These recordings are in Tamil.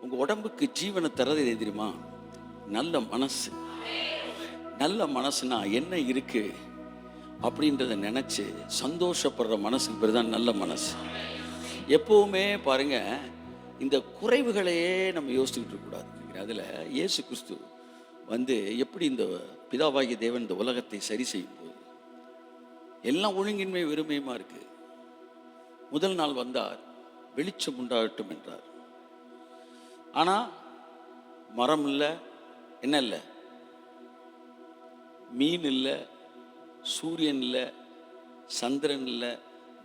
உங்கள் உடம்புக்கு ஜீவனை தர்றது எது தெரியுமா? நல்ல மனசு. நல்ல மனசுனா என்ன இருக்கு அப்படின்றத நினச்சி சந்தோஷப்படுற மனசுக்கு பேர் தான் நல்ல மனசு. எப்போவுமே பாருங்க, இந்த குறைவுகளையே நம்ம யோசிச்சுக்கிட்டு இருக்கக்கூடாது. அதில் இயேசு கிறிஸ்து வந்து எப்படி இந்த பிதாவாகிய தேவன் இந்த உலகத்தை சரி செய்யும் போது எல்லாம் ஒழுங்கின்மை வெறுமையுமா இருக்கு. முதல் நாள் வந்தார், வெளிச்சம் உண்டாகட்டும் என்றார். ஆனால் மரம் இல்லை, என்ன இல்லை, மீன் இல்லை, சூரியன் இல்லை, சந்திரன் இல்லை,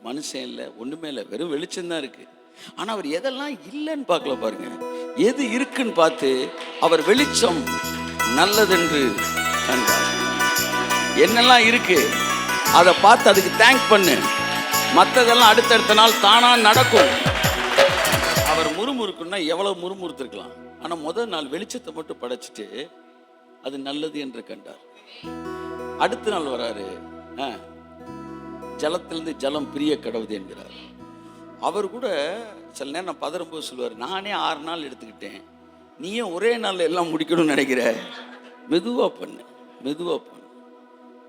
மனுஷன் இல்லை, ஒன்றுமே இல்லை, வெறும் வெளிச்சம்தான் இருக்குது. ஆனால் அவர் எதெல்லாம் இல்லைன்னு பார்க்கல பாருங்க, எது இருக்குன்னு பார்த்து அவர் வெளிச்சம் நல்லதென்று கண்டார். என்னெல்லாம் இருக்கு அதை பார்த்து அதுக்கு தேங்க் பண்ணு, மற்றதெல்லாம் அடுத்தடுத்த நாள் தானாக நடக்கும். அவர் முறுமுறுக்குன்னா எவ்வளோ முறுமுறுத்திருக்கலாம், ஆனால் முதல் நாள் வெளிச்சத்தை மட்டும் படைச்சிட்டு அது நல்லது என்று கண்டார். அடுத்த நாள் வராரு, ஜலத்திலிருந்து ஜலம் பிரிய கடவுது என்கிறார். அவர் கூட சில நேரம் நான் பதறும்போது சொல்லுவார், நானே 6 நாள் எடுத்துக்கிட்டேன், நீயே ஒரே நாளில் எல்லாம் முடிக்கணும்னு நினைக்கிற, மெதுவாக பண்ணு, மெதுவாக பண்ணு.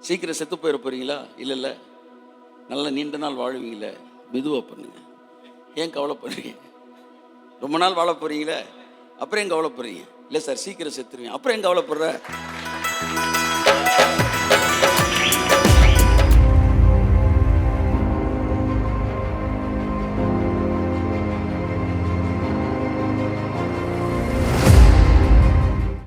சீக்கிரம் செத்து போயிட போகிறீங்களா? இல்லை, நல்ல நீண்ட நாள் வாழ்வீங்களே, மெதுவாக பண்ணுங்க. ஏன் கவலைப்படுறீங்க? ரொம்ப நாள் வாழ போகிறீங்களே, அப்புறம் ஏன் கவலைப்படுறீங்க? இல்லை சார், சீக்கிரம் செத்துருவீங்க, அப்புறம் ஏன் கவலைப்படுற?